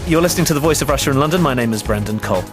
You're listening to The Voice of Russia in London. My name is Brendan Cole.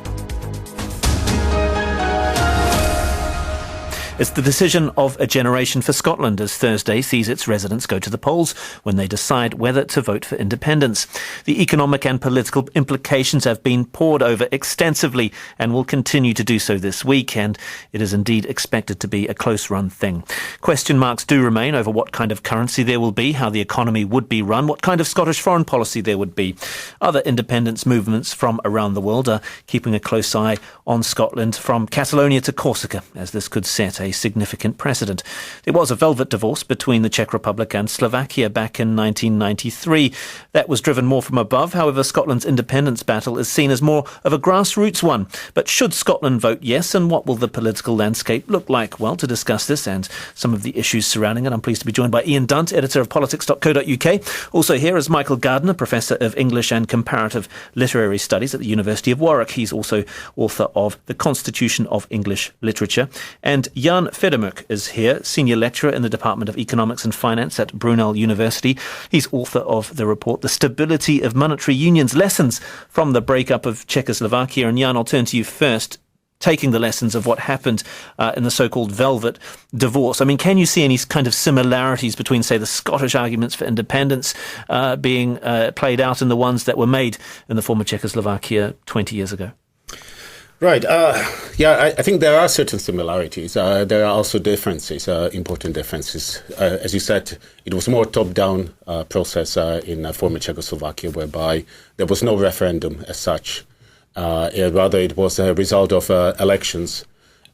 It's the decision of a generation for Scotland as Thursday sees its residents go to the polls when they decide whether to vote for independence. The economic and political implications have been pored over extensively and will continue to do so this week, and it is indeed expected to be a close-run thing. Question marks do remain over what kind of currency there will be, how the economy would be run, what kind of Scottish foreign policy there would be. Other independence movements from around the world are keeping a close eye on Scotland, from Catalonia to Corsica, as this could set a significant precedent. There was a velvet divorce between the Czech Republic and Slovakia back in 1993. That was driven more from above. However, Scotland's independence battle is seen as more of a grassroots one. But should Scotland vote yes, and what will the political landscape look like? Well, to discuss this and some of the issues surrounding it, I'm pleased to be joined by Ian Dunt, editor of politics.co.uk. Also here is Michael Gardiner, Professor of English and Comparative Literary Studies at the University of Warwick. He's also author of The Constitution of English Literature. And Jan Fedemuk is here, Senior Lecturer in the Department of Economics and Finance at Brunel University. He's author of the report The Stability of Monetary Unions, Lessons from the Breakup of Czechoslovakia. And Jan, I'll turn to you first, taking the lessons of what happened in the so-called velvet divorce. I mean, can you see any kind of similarities between, say, the Scottish arguments for independence being played out and the ones that were made in the former Czechoslovakia 20 years ago? Right. I think there are certain similarities. There are also differences, important differences. As you said, it was more top-down process in former Czechoslovakia, whereby there was no referendum as such. Rather, it was a result of elections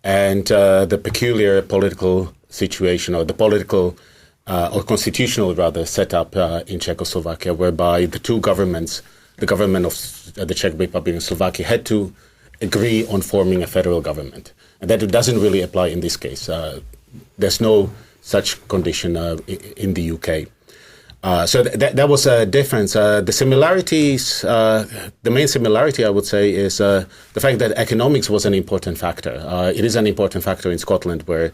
and the peculiar political situation, or the political or constitutional, rather, setup in Czechoslovakia, whereby the two governments, the government of the Czech Republic and Slovakia, had to agree on forming a federal government. And that doesn't really apply in this case. There's no such condition in the UK. So that was a difference. The similarities, the main similarity, I would say, is the fact that economics was an important factor. It is an important factor in Scotland, where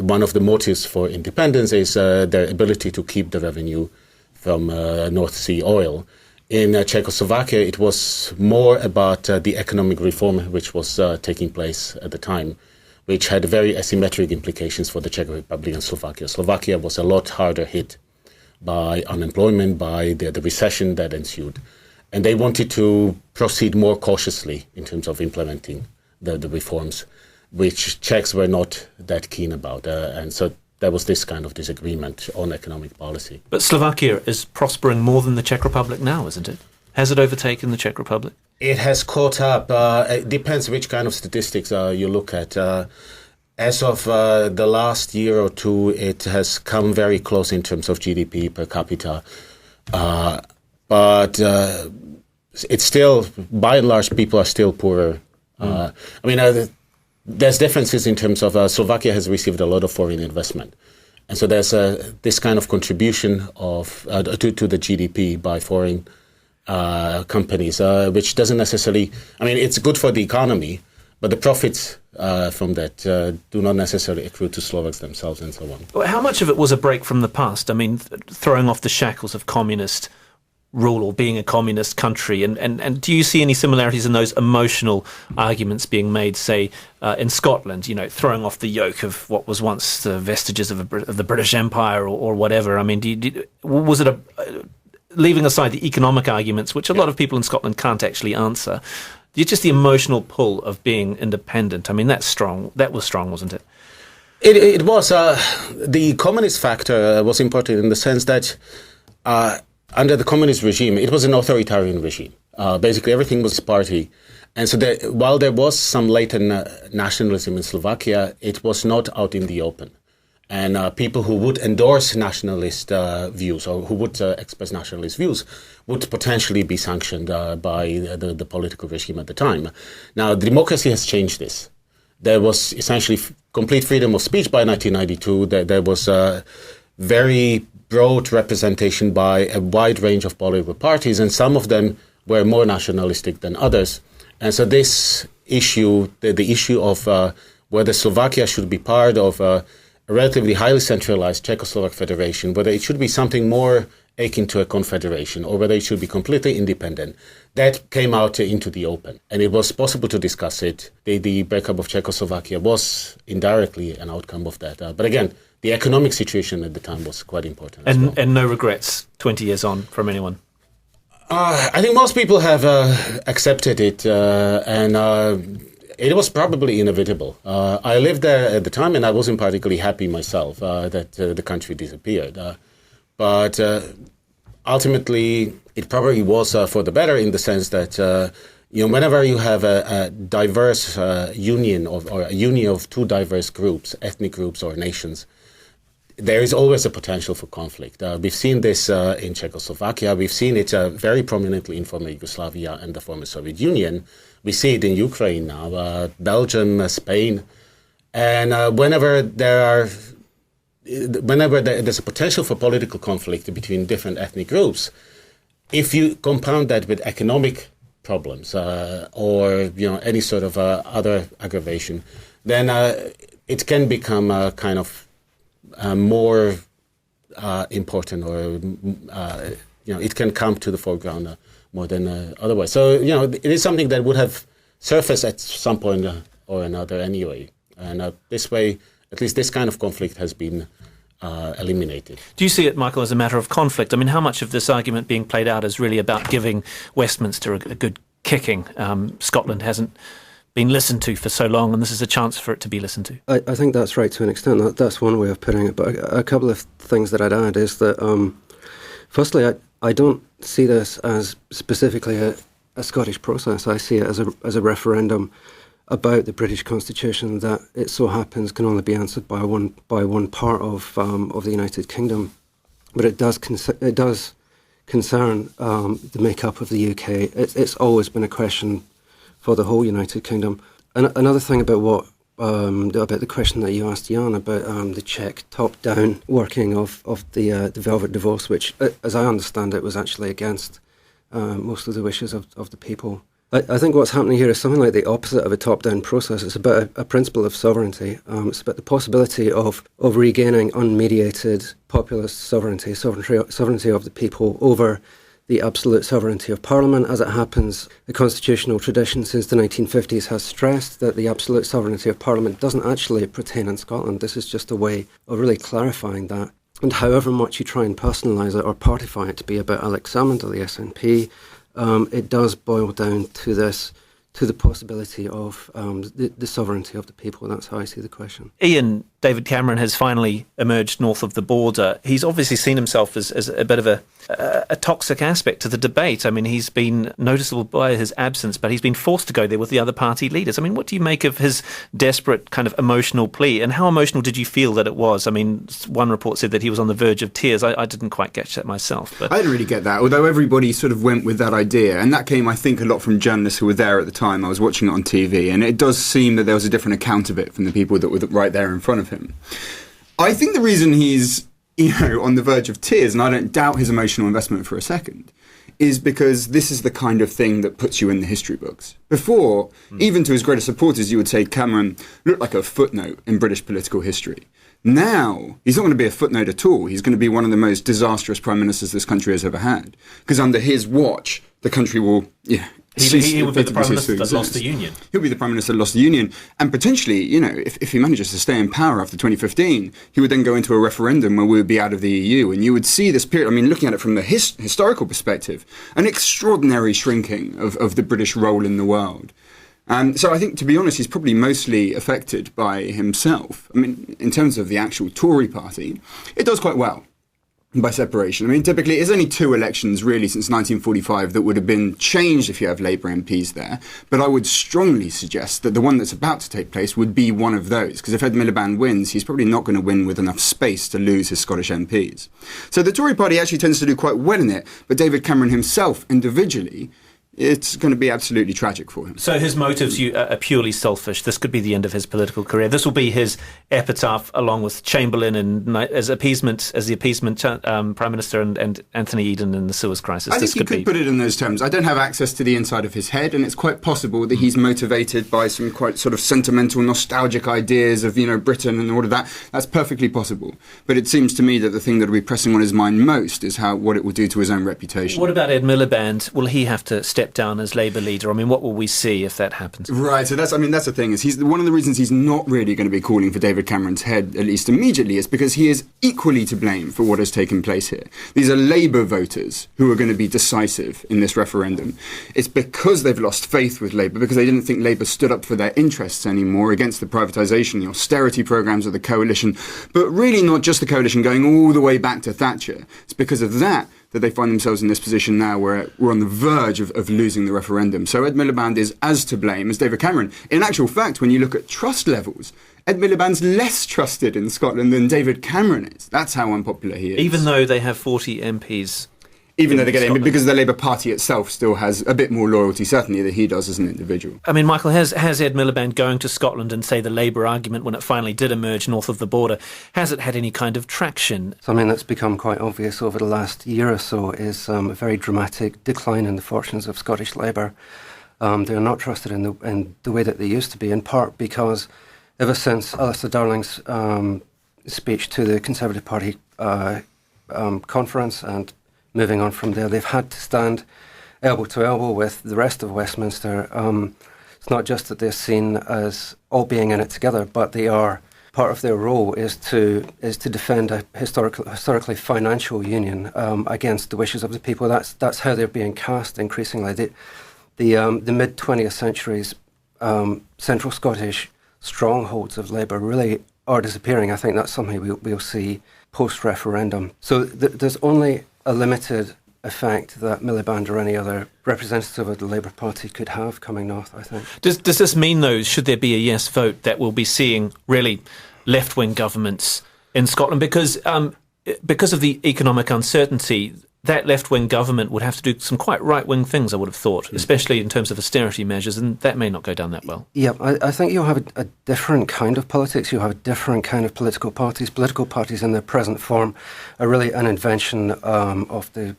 one of the motives for independence is their ability to keep the revenue from North Sea oil. In Czechoslovakia, it was more about the economic reform which was taking place at the time, which had very asymmetric implications for the Czech Republic and Slovakia. Slovakia was a lot harder hit by unemployment, by the recession that ensued. And they wanted to proceed more cautiously in terms of implementing the reforms, which Czechs were not that keen about. And so there was this kind of disagreement on economic policy. But Slovakia is prospering more than the Czech Republic now, isn't it? Has it overtaken the Czech Republic? It has caught up. It depends which kind of statistics you look at. As of the last year or two, it has come very close in terms of GDP per capita. But it's still, by and large, people are still poorer. There's differences in terms of Slovakia has received a lot of foreign investment. And so there's this kind of contribution of to the GDP by foreign companies, which doesn't necessarily, it's good for the economy, but the profits from that do not necessarily accrue to Slovaks themselves and so on. Well, how much of it was a break from the past? I mean, throwing off the shackles of communist rule or being a communist country, and do you see any similarities in those emotional arguments being made, say, in Scotland, throwing off the yoke of what was once the vestiges of the British Empire or whatever? I mean, was it leaving aside the economic arguments, which a lot of people in Scotland can't actually answer, just the emotional pull of being independent? I mean, that's strong. That was strong, wasn't it? It was. The communist factor was important in the sense that under the communist regime, it was an authoritarian regime. Basically, everything was party. And so while there was some latent nationalism in Slovakia, it was not out in the open. And people who would endorse nationalist views or who would express nationalist views would potentially be sanctioned by the political regime at the time. Now, democracy has changed this. There was essentially complete freedom of speech by 1992. There was very broad representation by a wide range of political parties, and some of them were more nationalistic than others. And so this issue, the issue of whether Slovakia should be part of a a relatively highly centralized Czechoslovak federation, whether it should be something more akin to a confederation or whether it should be completely independent. That came out into the open, and it was possible to discuss it. The breakup of Czechoslovakia was indirectly an outcome of that. But again, the economic situation at the time was quite important. And no regrets 20 years on from anyone? I think most people have accepted it, and it was probably inevitable. I lived there at the time, and I wasn't particularly happy myself that the country disappeared. But ultimately, it probably was for the better in the sense that whenever you have a diverse union or a union of two diverse groups, ethnic groups or nations, there is always a potential for conflict. We've seen this in Czechoslovakia. We've seen it very prominently in former Yugoslavia and the former Soviet Union. We see it in Ukraine now, Belgium, Spain. And whenever there's a potential for political conflict between different ethnic groups, if you compound that with economic problems or any sort of other aggravation, then it can become kind of more important, or it can come to the foreground more than otherwise. So it is something that would have surfaced at some point or another anyway, and this way, at least this kind of conflict has been eliminated. Do you see it, Michael, as a matter of conflict? I mean, how much of this argument being played out is really about giving Westminster a good kicking? Scotland hasn't been listened to for so long, and this is a chance for it to be listened to. I think that's right to an extent. That's one way of putting it. But a couple of things that I'd add is that, firstly, I don't see this as specifically a Scottish process. I see it as a referendum about the British Constitution that it so happens can only be answered by one part of the United Kingdom. But it does concern the makeup of the UK. It's always been a question for the whole United Kingdom. And another thing about the question that you asked Jan about the Czech top-down working of the Velvet Divorce, which, as I understand it, was actually against most of the wishes of the people. I think what's happening here is something like the opposite of a top-down process. It's about a principle of sovereignty. It's about the possibility of regaining unmediated populist sovereignty of the people over the absolute sovereignty of Parliament. As it happens, the constitutional tradition since the 1950s has stressed that the absolute sovereignty of Parliament doesn't actually pertain in Scotland. This is just a way of really clarifying that. And however much you try and personalise it or partify it to be about Alex Salmond or the SNP, it does boil down to the possibility of the sovereignty of the people. That's how I see the question. Ian, David Cameron has finally emerged north of the border. He's obviously seen himself as a bit of a toxic aspect to the debate. I mean, he's been noticeable by his absence, but he's been forced to go there with the other party leaders. I mean, what do you make of his desperate kind of emotional plea? And how emotional did you feel that it was? I mean, one report said that he was on the verge of tears. I didn't quite catch that myself. But I didn't really get that, although everybody sort of went with that idea. And that came, I think, a lot from journalists who were there at the time. I was watching it on TV, and it does seem that there was a different account of it from the people that were right there in front of him. I think the reason he's, on the verge of tears, and I don't doubt his emotional investment for a second, is because this is the kind of thing that puts you in the history books. Before, even to his greatest supporters, you would say Cameron looked like a footnote in British political history. Now, he's not going to be a footnote at all. He's going to be one of the most disastrous prime ministers this country has ever had. Because under his watch, the country will... He would be the Prime Minister that lost the Union. He'll be the Prime Minister that lost the Union. And potentially, if he manages to stay in power after 2015, he would then go into a referendum where we would be out of the EU. And you would see this period, looking at it from the historical perspective, an extraordinary shrinking of the British role in the world. So I think, to be honest, he's probably mostly affected by himself. In terms of the actual Tory party, it does quite well by separation. Typically, it's only two elections, really, since 1945 that would have been changed if you have Labour MPs there. But I would strongly suggest that the one that's about to take place would be one of those, because if Ed Miliband wins, he's probably not going to win with enough space to lose his Scottish MPs. So the Tory party actually tends to do quite well in it, but David Cameron himself, individually, it's going to be absolutely tragic for him. So his motives are purely selfish. This could be the end of his political career. This will be his epitaph, along with Chamberlain and as the appeasement Prime Minister and Anthony Eden in the Suez crisis. I think you could put it in those terms. I don't have access to the inside of his head, and it's quite possible that he's motivated by some quite sort of sentimental, nostalgic ideas of, Britain and all of that. That's perfectly possible. But it seems to me that the thing that will be pressing on his mind most is what it will do to his own reputation. What about Ed Miliband? Will he have to step down as Labour leader? I mean, what will we see if that happens? Right, so that's the thing, is he's one of the reasons he's not really going to be calling for David Cameron's head, at least immediately, is because he is equally to blame for what has taken place here. These are Labour voters who are going to be decisive in this referendum. It's because they've lost faith with Labour, because they didn't think Labour stood up for their interests anymore against the privatisation, the austerity programmes of the coalition, but really not just the coalition, going all the way back to Thatcher. It's because of that they find themselves in this position now where we're on the verge of losing the referendum. So Ed Miliband is as to blame as David Cameron. In actual fact, when you look at trust levels, Ed Miliband's less trusted in Scotland than David Cameron is. That's how unpopular he is. Even though they have 40 MPs. Even though they get in, because the Labour Party itself still has a bit more loyalty, certainly, than he does as an individual. I mean, Michael, has Ed Miliband going to Scotland and say the Labour argument, when it finally did emerge north of the border, has it had any kind of traction? Something that's become quite obvious over the last year or so is a very dramatic decline in the fortunes of Scottish Labour. They're not trusted in the way that they used to be, in part because ever since Alistair Darling's speech to the Conservative Party conference and moving on from there, they've had to stand elbow to elbow with the rest of Westminster. It's not just that they're seen as all being in it together, but they are part of their role is to defend a historically financial union against the wishes of the people. That's how they're being cast increasingly. The mid 20th century's central Scottish strongholds of Labour really are disappearing. I think that's something we'll see post referendum. So there's only a limited effect that Miliband or any other representative of the Labour Party could have coming north, I think. Does this mean, though, should there be a yes vote, that we'll be seeing really left-wing governments in Scotland? Because of the economic uncertainty, that left-wing government would have to do some quite right-wing things, I would have thought, especially in terms of austerity measures, and that may not go down that well. Yeah, I think you'll have a different kind of politics. You'll have a different kind of political parties. Political parties in their present form are really an invention of the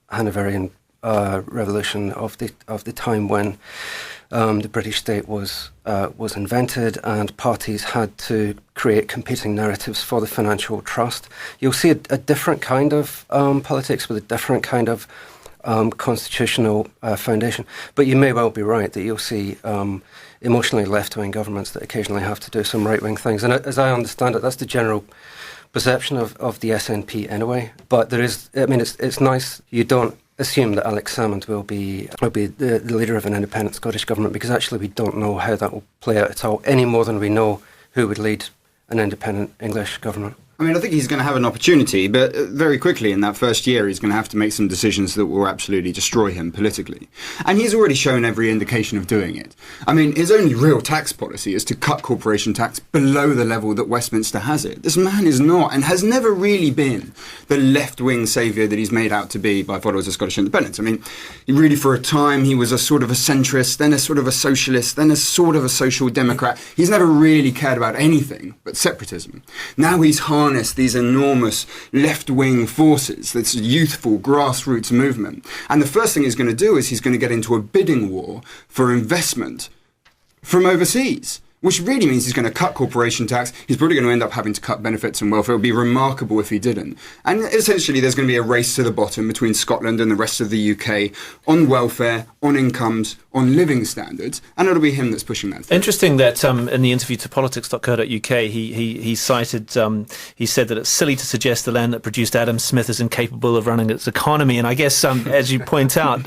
Hanoverian Revolution, of the time when the British state was invented, and parties had to create competing narratives for the financial trust. You'll see a different kind of politics with a different kind of constitutional foundation. But you may well be right that you'll see emotionally left-wing governments that occasionally have to do some right-wing things. And as I understand it, that's the general perception of the SNP anyway. But there is, I mean, it's nice you don't assume that Alex Salmond will be the leader of an independent Scottish government, because actually we don't know how that will play out at all, any more than we know who would lead an independent English government. I mean, I think he's going to have an opportunity, but very quickly in that first year, he's going to have to make some decisions that will absolutely destroy him politically. And he's already shown every indication of doing it. I mean, his only real tax policy is to cut corporation tax below the level that Westminster has it. This man is not, and has never really been, the left-wing saviour that he's made out to be by followers of Scottish independence. I mean, he really, for a time, he was a sort of a centrist, then a sort of a socialist, then a sort of a social democrat. He's never really cared about anything but separatism. Now he's harnessed these enormous left-wing forces, this youthful grassroots movement. And the first thing he's going to do is he's going to get into a bidding war for investment from overseas, which really means he's going to cut corporation tax. He's probably going to end up having to cut benefits and welfare. It would be remarkable if he didn't. And essentially there's going to be a race to the bottom between Scotland and the rest of the UK on welfare, on incomes, on living standards, and it'll be him that's pushing that through. Interesting that in the interview to politics.co.uk, he cited, he said that it's silly to suggest the land that produced Adam Smith is incapable of running its economy. And I guess, as you point out,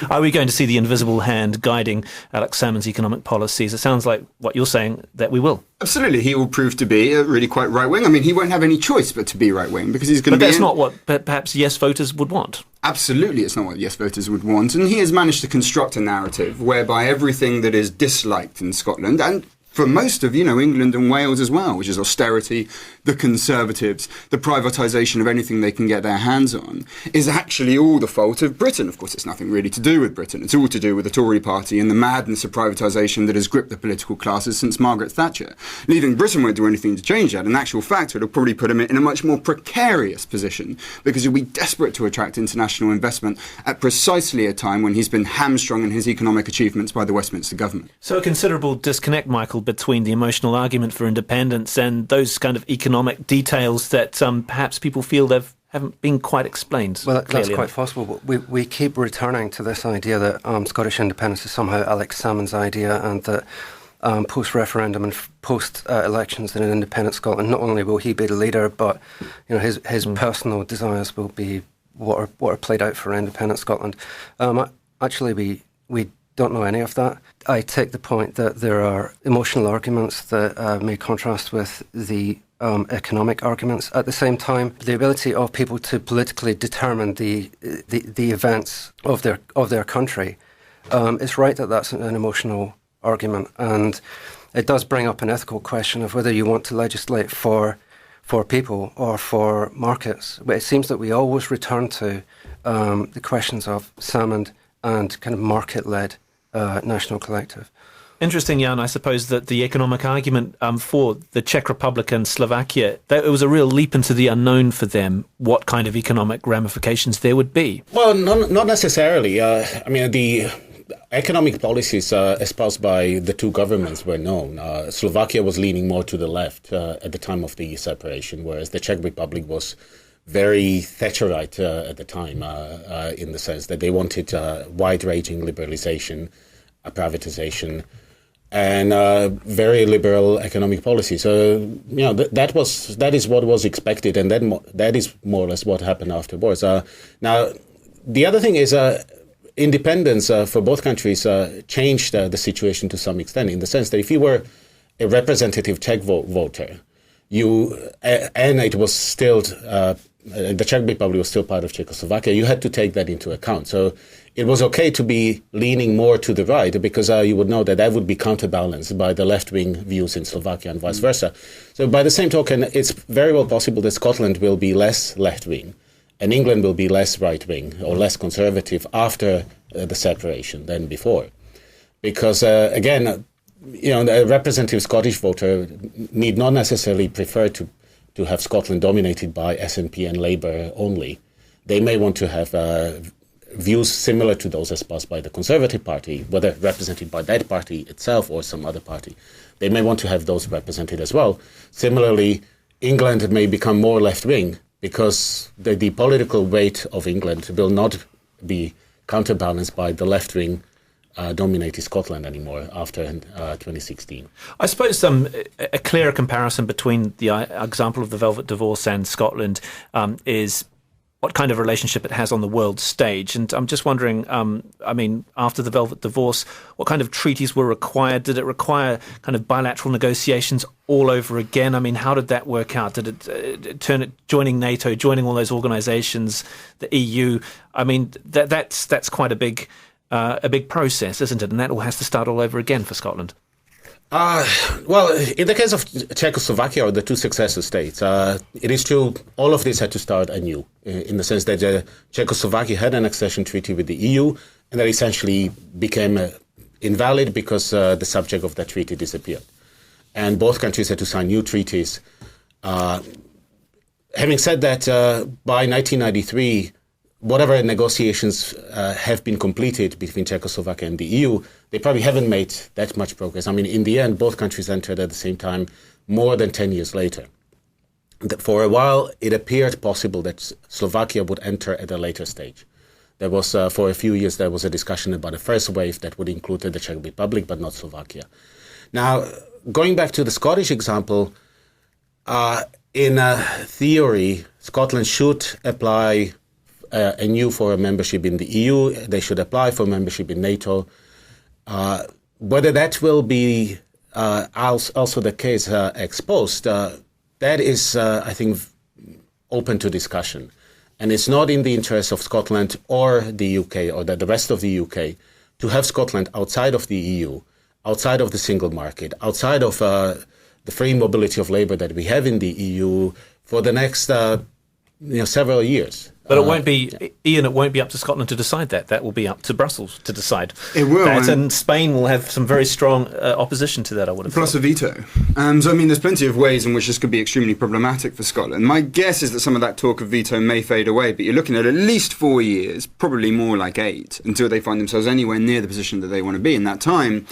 are we going to see the invisible hand guiding Alex Salmond's economic policies? It sounds like what you're saying, that we will. Absolutely, he will prove to be really quite right-wing. I mean, he won't have any choice but to be right-wing, because he's going to be... But that's not what perhaps yes voters would want. Absolutely, it's not what yes voters would want. And he has managed to construct a narrative whereby everything that is disliked in Scotland, and for most of, England and Wales as well, which is austerity, the Conservatives, the privatisation of anything they can get their hands on, is actually all the fault of Britain. Of course, it's nothing really to do with Britain. It's all to do with the Tory party and the madness of privatisation that has gripped the political classes since Margaret Thatcher. Leaving Britain won't do anything to change that. In actual fact, it'll probably put them in a much more precarious position, because he'll be desperate to attract international investment at precisely a time when he's been hamstrung in his economic achievements by the Westminster government. So a considerable disconnect, Michael, between the emotional argument for independence and those kind of economic details that perhaps people feel haven't been quite explained. Well, that's clearly quite possible. But we keep returning to this idea that Scottish independence is somehow Alex Salmond's idea, and that post-referendum and post-elections in an independent Scotland, not only will he be the leader, but his personal desires will be what are played out for independent Scotland. Actually, we don't know any of that. I take the point that there are emotional arguments that may contrast with the economic arguments. At the same time, the ability of people to politically determine the events of their country, it's right that that's an emotional argument, and it does bring up an ethical question of whether you want to legislate for people or for markets. But it seems that we always return to the questions of Salmond and kind of market-led national collective. Interesting, Jan, I suppose that the economic argument for the Czech Republic and Slovakia, that it was a real leap into the unknown for them, what kind of economic ramifications there would be. Well, not necessarily. The economic policies espoused by the two governments were known. Slovakia was leaning more to the left at the time of the separation, whereas the Czech Republic was very Thatcherite at the time, in the sense that they wanted wide-ranging liberalization, privatization, and very liberal economic policy. So, that is what was expected, and then that is more or less what happened afterwards. Now, the other thing is independence for both countries changed the situation to some extent, in the sense that if you were a representative Czech voter, and it was still the Czech Republic was still part of Czechoslovakia, you had to take that into account. So it was okay to be leaning more to the right, because you would know that would be counterbalanced by the left-wing views in Slovakia and vice versa. So by the same token, it's very well possible that Scotland will be less left-wing and England will be less right-wing or less conservative after the separation than before. Because, again, a representative Scottish voter need not necessarily prefer to have Scotland dominated by SNP and Labour only. They may want to have views similar to those espoused by the Conservative Party, whether represented by that party itself or some other party. They may want to have those represented as well. Similarly, England may become more left-wing, because the political weight of England will not be counterbalanced by the left-wing dominated Scotland anymore after 2016. I suppose a clearer comparison between the example of the Velvet Divorce and Scotland is what kind of relationship it has on the world stage. And I'm just wondering, after the Velvet Divorce, what kind of treaties were required? Did it require kind of bilateral negotiations all over again? I mean, how did that work out? Did it turn it joining NATO, joining all those organizations, the EU? I mean, that's quite a big process, isn't it? And that all has to start all over again for Scotland. Well, in the case of Czechoslovakia or the two successor states, it is true all of this had to start anew, in the sense that Czechoslovakia had an accession treaty with the EU, and that essentially became invalid because the subject of that treaty disappeared. And both countries had to sign new treaties. Having said that, by 1993, whatever negotiations have been completed between Czechoslovakia and the EU, they probably haven't made that much progress. I mean, in the end, both countries entered at the same time more than 10 years later. For a while, it appeared possible that Slovakia would enter at a later stage. There was, for a few years, there was a discussion about a first wave that would include the Czech Republic, but not Slovakia. Now, going back to the Scottish example, in theory, Scotland should apply anew for a membership in the EU. They should apply for membership in NATO. Whether that will be also the case ex post, that is, I think, open to discussion. And it's not in the interest of Scotland or the UK or the rest of the UK to have Scotland outside of the EU outside of the single market, outside of the free mobility of labor that we have in the EU for the next several years. But it won't be, Ian, it won't be up to Scotland to decide that. That will be up to Brussels to decide. It will. And Spain will have some very strong opposition to that, I would have Plus thought. a veto. So, I mean, there's plenty of ways in which this could be extremely problematic for Scotland. My guess is that some of that talk of veto may fade away, but you're looking at least 4 years, probably more like 8, until they find themselves anywhere near the position that they want to be. In that time,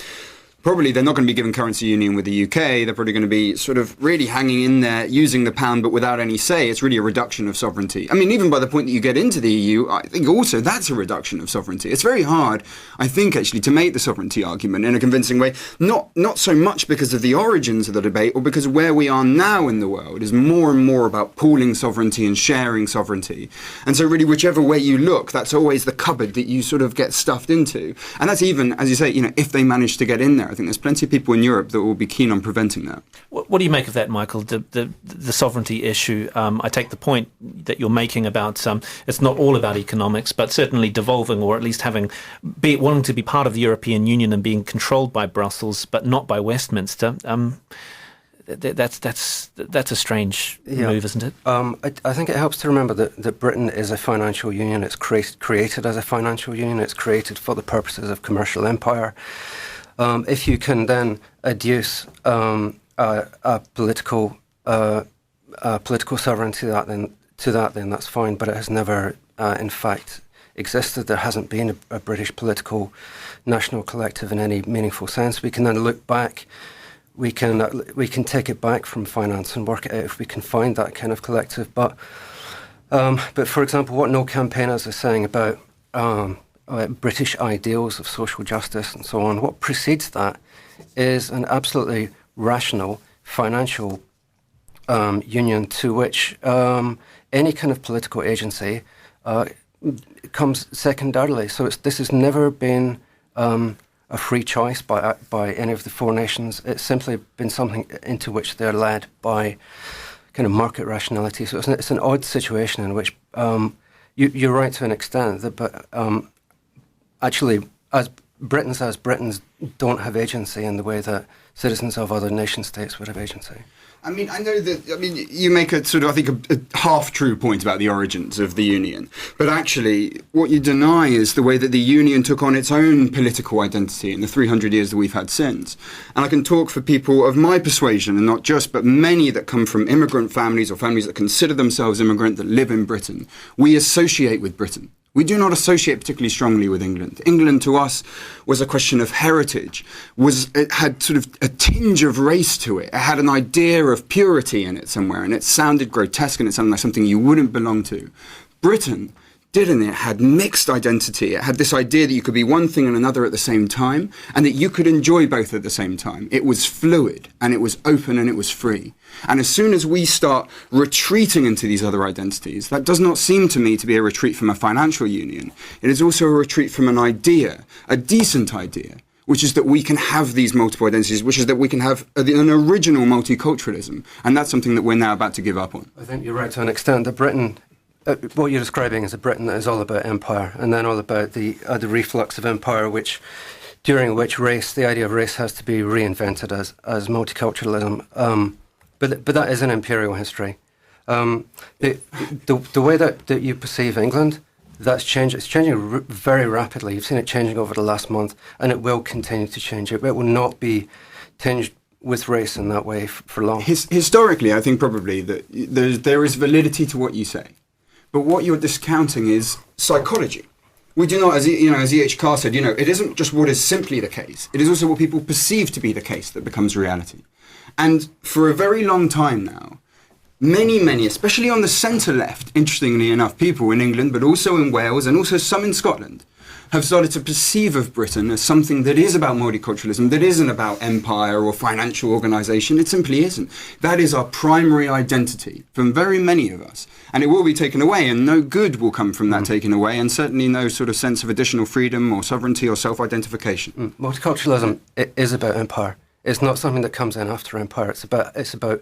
probably they're not going to be given currency union with the UK. They're probably going to be sort of really hanging in there, using the pound, but without any say. It's really a reduction of sovereignty. I mean, even by the point that you get into the EU, I think also that's a reduction of sovereignty. It's very hard, I think, actually, to make the sovereignty argument in a convincing way, not so much because of the origins of the debate or because of where we are now in the world is more and more about pooling sovereignty and sharing sovereignty. And so really, whichever way you look, that's always the cupboard that you sort of get stuffed into. And that's even, as you say, if they manage to get in there. I think there's plenty of people in Europe that will be keen on preventing that. What do you make of that, Michael, the sovereignty issue? I take the point that you're making about it's not all about economics, but certainly devolving or at least wanting to be part of the European Union and being controlled by Brussels, but not by Westminster. That's a strange move, isn't it? I think it helps to remember that Britain is a financial union. It's created as a financial union. It's created for the purposes of commercial empire. If you can then adduce a political sovereignty to that, then that's fine. But it has never, in fact, existed. There hasn't been a British political national collective in any meaningful sense. We can then look back. We can take it back from finance and work it out if we can find that kind of collective. But for example, what no campaigners are saying about British ideals of social justice and so on, what precedes that is an absolutely rational financial union to which any kind of political agency comes secondarily. So this has never been a free choice by any of the 4 nations. It's simply been something into which they're led by kind of market rationality. So it's an odd situation in which you're right to an extent, but actually, as Britons don't have agency in the way that citizens of other nation states would have agency. I mean, I know that, you make a sort of, I think, a half-true point about the origins of the Union. But actually, what you deny is the way that the Union took on its own political identity in the 300 years that we've had since. And I can talk for people of my persuasion, and not just, but many that come from immigrant families or families that consider themselves immigrant that live in Britain. We associate with Britain. We do not associate particularly strongly with England. England to us was a question of heritage. It had sort of a tinge of race to it. It had an idea of purity in it somewhere, and it sounded grotesque and it sounded like something you wouldn't belong to. Britain didn't. It had mixed identity. It had this idea that you could be one thing and another at the same time, and that you could enjoy both at the same time. It was fluid, and it was open, and it was free. And as soon as we start retreating into these other identities, that does not seem to me to be a retreat from a financial union. It is also a retreat from an idea, a decent idea, which is that we can have these multiple identities, which is that we can have an original multiculturalism. And that's something that we're now about to give up on. I think you're right to an extent that Britain, what you're describing is a Britain that is all about empire, and then all about the reflux of empire, during which the idea of race has to be reinvented as multiculturalism. But that is an imperial history. The way that you perceive England, that's changed. It's changing very rapidly. You've seen it changing over the last month, and it will continue to change. It will not be tinged with race in that way for long. Historically, I think probably that there is validity to what you say. But what you're discounting is psychology. We do not, as E.H. Carr said, it isn't just what is simply the case. It is also what people perceive to be the case that becomes reality. And for a very long time now, many, especially on the centre-left, interestingly enough, people in England, but also in Wales and also some in Scotland, have started to perceive of Britain as something that is about multiculturalism, that isn't about empire or financial organisation. It simply isn't. That is our primary identity from very many of us. And it will be taken away, and no good will come from that taken away, and certainly no sort of sense of additional freedom or sovereignty or self-identification. Multiculturalism is about empire. It's not something that comes in after empire. It's about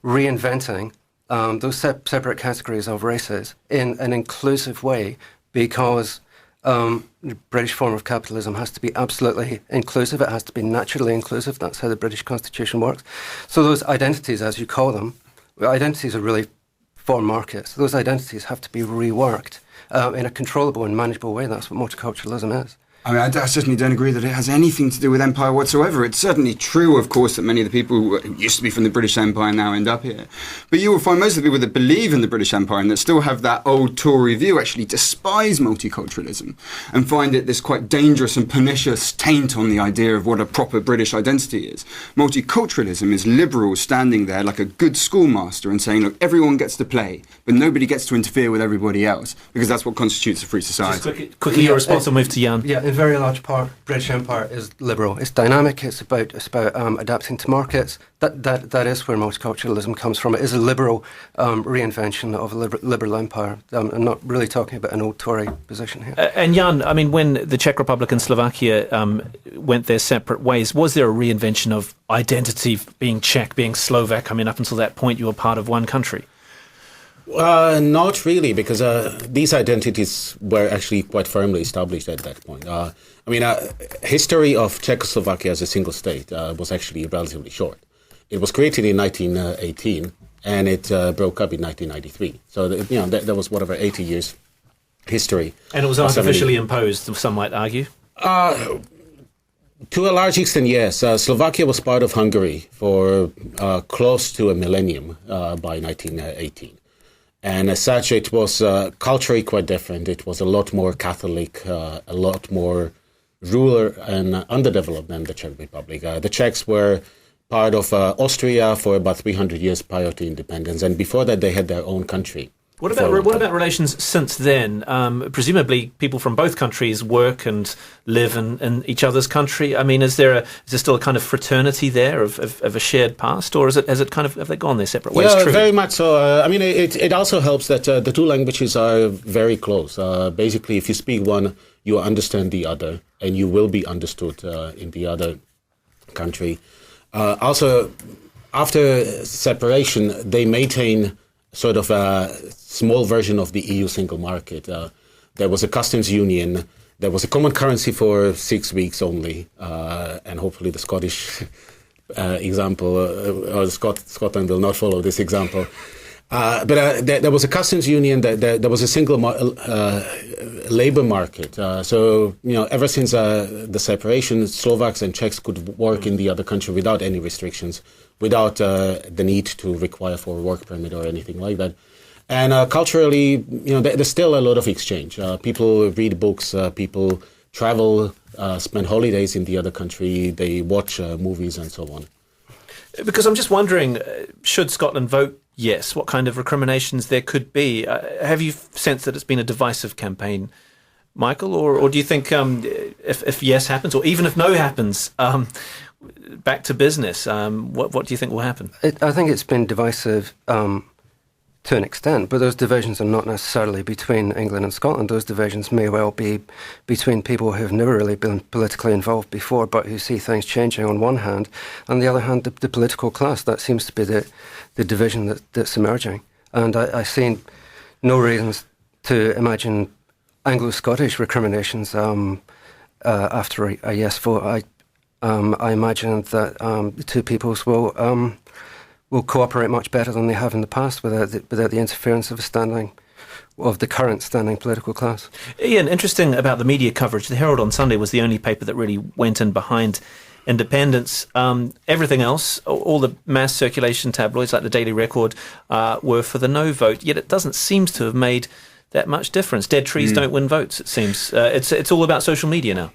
reinventing those separate categories of races in an inclusive way, because The British form of capitalism has to be absolutely inclusive. It has to be naturally inclusive. That's how the British Constitution works. So those identities, as you call them, identities are really for markets. Those identities have to be reworked in a controllable and manageable way. That's what multiculturalism is. I mean, I certainly don't agree that it has anything to do with empire whatsoever. It's certainly true, of course, that many of the people who used to be from the British Empire now end up here. But you will find most of the people that believe in the British Empire and that still have that old Tory view actually despise multiculturalism and find it this quite dangerous and pernicious taint on the idea of what a proper British identity is. Multiculturalism is liberals standing there like a good schoolmaster and saying, look, everyone gets to play, but nobody gets to interfere with everybody else, because that's what constitutes a free society. Just quickly your response, I'll move to Jan. Yeah, in very large part, British Empire is liberal. It's dynamic. It's about adapting to markets. That is where multiculturalism comes from. It is a liberal reinvention of a liberal empire. I'm not really talking about an old Tory position here. And Jan, I mean, when the Czech Republic and Slovakia went their separate ways, was there a reinvention of identity, being Czech, being Slovak? I mean, up until that point, you were part of one country. Not really, because these identities were actually quite firmly established at that point. History of Czechoslovakia as a single state was actually relatively short. It was created in 1918, and it broke up in 1993. So, there was 80 years history. And it was artificially imposed, some might argue. To a large extent, yes. Slovakia was part of Hungary for close to a millennium by 1918. And as such, it was culturally quite different. It was a lot more Catholic, a lot more rural and underdeveloped than the Czech Republic. The Czechs were part of Austria for about 300 years prior to independence. And before that, they had their own country. What about relations since then? Presumably, people from both countries work and live in each other's country. I mean, is there still a kind of fraternity there of a shared past, or have they gone their separate ways? Yeah, truly? very much so. It also helps that the two languages are very close. Basically, if you speak one, you understand the other, and you will be understood in the other country. Also, after separation, they maintain sort of a small version of the EU single market. There was a customs union. There was a common currency for 6 weeks only, and hopefully the Scottish example, or Scotland will not follow this example. But there was a customs union. There was a single labor market. So ever since the separation, Slovaks and Czechs could work in the other country without any restrictions, without the need to require for a work permit or anything like that. And culturally, there's still a lot of exchange. People read books. People travel, spend holidays in the other country. They watch movies and so on. Because I'm just wondering, should Scotland vote yes? What kind of recriminations there could be? Have you sensed that it's been a divisive campaign, Michael? Or do you think if yes happens, or even if no happens, back to business, what do you think will happen? I think it's been divisive to an extent, but those divisions are not necessarily between England and Scotland. Those divisions may well be between people who have never really been politically involved before, but who see things changing on one hand. On the other hand, the political class, that seems to be the division that's emerging. And I see no reasons to imagine Anglo-Scottish recriminations after a yes vote. I imagine that the two peoples will cooperate much better than they have in the past without the interference of the current standing political class. Ian, interesting about the media coverage. The Herald on Sunday was the only paper that really went in behind independence. Everything else, all the mass circulation tabloids like the Daily Record, were for the no vote. Yet it doesn't seem to have made that much difference. Dead trees don't win votes, it seems. It's all about social media now.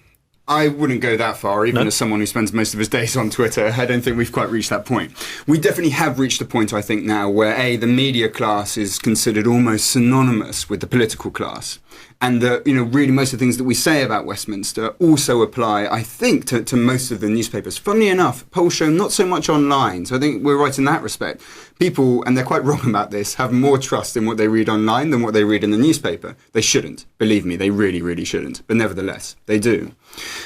I wouldn't go that far, even as someone who spends most of his days on Twitter. I don't think we've quite reached that point. We definitely have reached a point, I think, now where, the media class is considered almost synonymous with the political class. And really most of the things that we say about Westminster also apply, I think, to most of the newspapers. Funnily enough, polls show not so much online. So I think we're right in that respect. People, and they're quite wrong about this, have more trust in what they read online than what they read in the newspaper. They shouldn't. Believe me, they really, really shouldn't. But nevertheless, they do.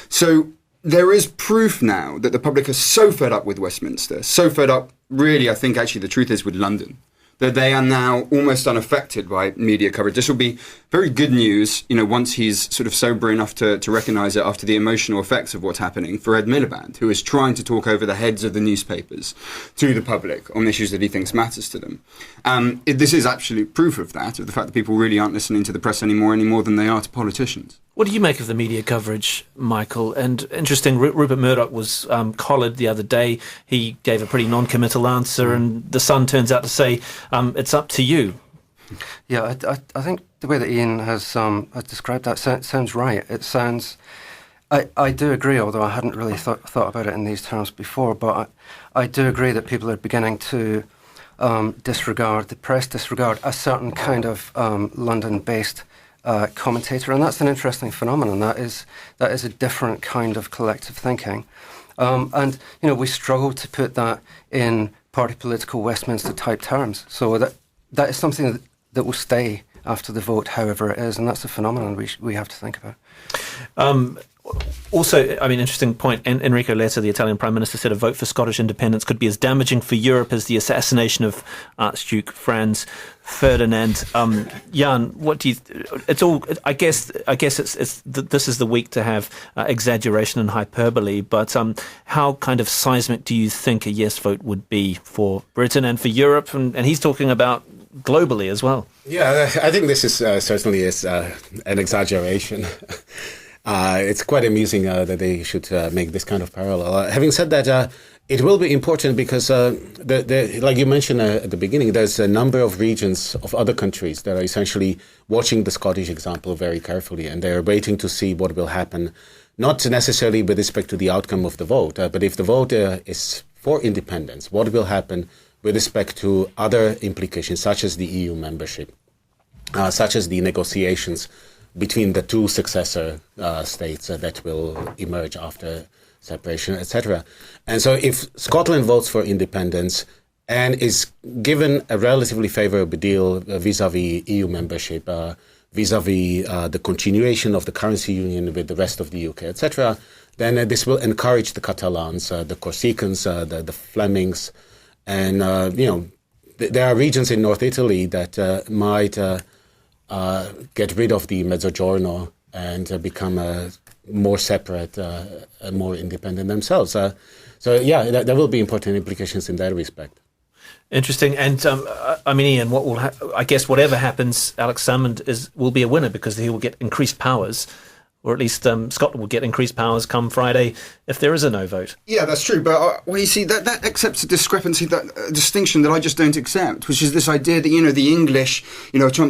So there is proof now that the public are so fed up with Westminster, so fed up, really, I think actually the truth is with London, that they are now almost unaffected by media coverage. This will be very good news, once he's sort of sober enough to recognise it after the emotional effects of what's happening for Ed Miliband, who is trying to talk over the heads of the newspapers to the public on issues that he thinks matters to them. This is absolute proof of that, of the fact that people really aren't listening to the press any more than they are to politicians. What do you make of the media coverage, Michael? And interesting, Rupert Murdoch was collared the other day. He gave a pretty non-committal answer, and The Sun turns out to say, it's up to you. Yeah, I think the way that Ian has described that sounds right. It sounds... I do agree, although I hadn't really thought about it in these terms before, but I do agree that people are beginning to disregard a certain kind of London-based commentator, and that's an interesting phenomenon. That is a different kind of collective thinking, and we struggle to put that in party political Westminster type terms. So that is something that will stay after the vote, however it is, and that's a phenomenon we have to think about. Also, interesting point. Enrico Letta, the Italian Prime Minister, said a vote for Scottish independence could be as damaging for Europe as the assassination of Archduke Franz Ferdinand. Jan, what do you? It's all. I guess this is the week to have exaggeration and hyperbole. But how kind of seismic do you think a yes vote would be for Britain and for Europe? And he's talking about globally as well. Yeah, I think this is certainly an exaggeration. It's quite amusing that they should make this kind of parallel. Having said that, it will be important because, like you mentioned at the beginning, there's a number of regions of other countries that are essentially watching the Scottish example very carefully, and they're waiting to see what will happen, not necessarily with respect to the outcome of the vote, but if the vote is for independence, what will happen with respect to other implications, such as the EU membership, such as the negotiations between the two successor states that will emerge after separation, etc. And so if Scotland votes for independence and is given a relatively favourable deal vis-à-vis EU membership, vis-à-vis the continuation of the currency union with the rest of the UK, etc., then this will encourage the Catalans, the Corsicans, the Flemings, and, there are regions in North Italy that might... get rid of the Mezzogiorno and become more separate, more independent themselves. There will be important implications in that respect. Interesting. And Ian, I guess whatever happens, Alex Salmond will be a winner because he will get increased powers. Or at least Scotland will get increased powers come Friday if there is a no vote. Yeah, that's true. But you see, that accepts a discrepancy, a distinction that I just don't accept, which is this idea that, the English,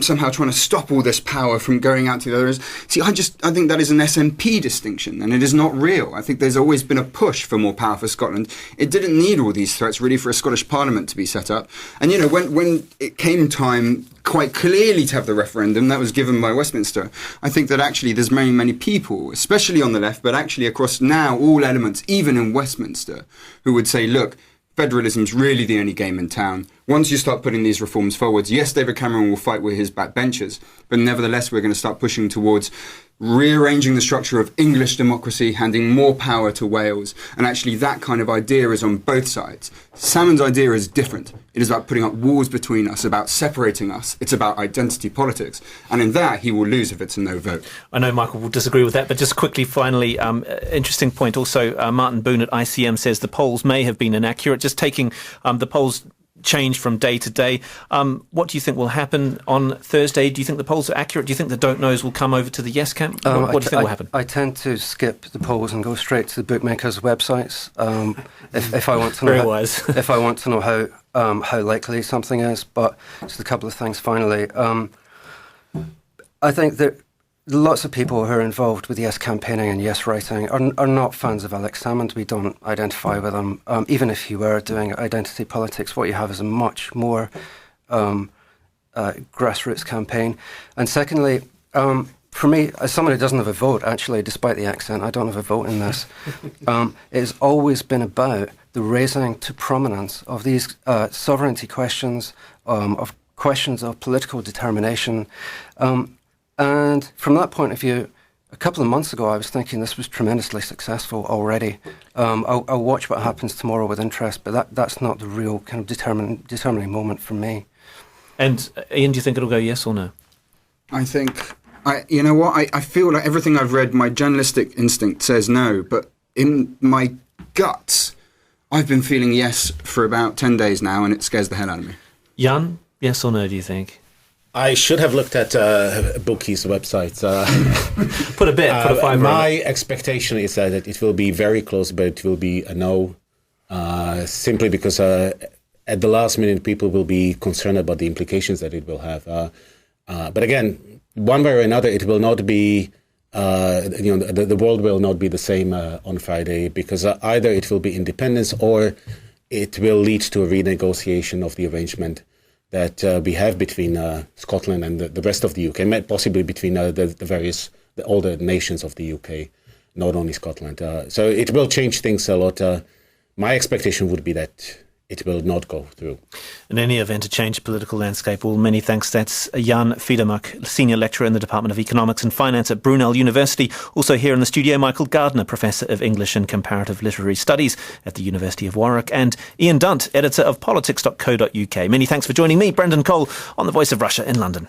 somehow trying to stop all this power from going out to the others. See, I think that is an SNP distinction, and it is not real. I think there's always been a push for more power for Scotland. It didn't need all these threats, really, for a Scottish Parliament to be set up. And, when it came time quite clearly to have the referendum that was given by Westminster, I think that actually there's many, many people, especially on the left, but actually across now all elements, even in Westminster, who would say, look, federalism's really the only game in town. Once you start putting these reforms forwards, yes, David Cameron will fight with his backbenchers, but nevertheless, we're going to start pushing towards rearranging the structure of English democracy, handing more power to Wales. And actually that kind of idea is on both sides. Salmond's idea is different. It is about putting up walls between us, about separating us. It's about identity politics. And in that, he will lose if it's a no vote. I know Michael will disagree with that, but just quickly, finally, interesting point also, Martin Boone at ICM says the polls may have been inaccurate. Just taking the polls change from day to day. What do you think will happen on Thursday? Do you think the polls are accurate? Do you think the don't knows will come over to the yes camp? What do you think will happen? I tend to skip the polls and go straight to the bookmakers' websites if I want to know. Very wise. If I want to know how likely something is. But just a couple of things finally. I think that lots of people who are involved with yes campaigning and yes writing are not fans of Alex Salmond. We don't identify with him. Even if he were doing identity politics, what you have is a much more grassroots campaign. And secondly, for me, as someone who doesn't have a vote, actually, despite the accent, I don't have a vote in this. It has always been about the raising to prominence of these sovereignty questions, of questions of political determination. And from that point of view, a couple of months ago, I was thinking this was tremendously successful already. I'll watch what happens tomorrow with interest, but that's not the real kind of determining moment for me. And Ian, do you think it'll go yes or no? I think, you know what, I feel like everything I've read, my journalistic instinct says no, but in my guts, I've been feeling yes for about 10 days now, and it scares the hell out of me. Jan, yes or no, do you think? I should have looked at bookies' websites. Put a fiver. My expectation is that it will be very close, but it will be a no, simply because at the last minute people will be concerned about the implications that it will have. But again, one way or another, it will not be. The world will not be the same on Friday, because either it will be independence or it will lead to a renegotiation of the arrangement that we have between Scotland and the rest of the UK, possibly between all the nations of the UK, not only Scotland. So it will change things a lot. My expectation would be that it will not go through. In any event, a changed political landscape. Well, many thanks. That's Jan Fiedermuck, Senior Lecturer in the Department of Economics and Finance at Brunel University. Also here in the studio, Michael Gardiner, Professor of English and Comparative Literary Studies at the University of Warwick, and Ian Dunt, Editor of politics.co.uk. Many thanks for joining me, Brendan Cole, on The Voice of Russia in London.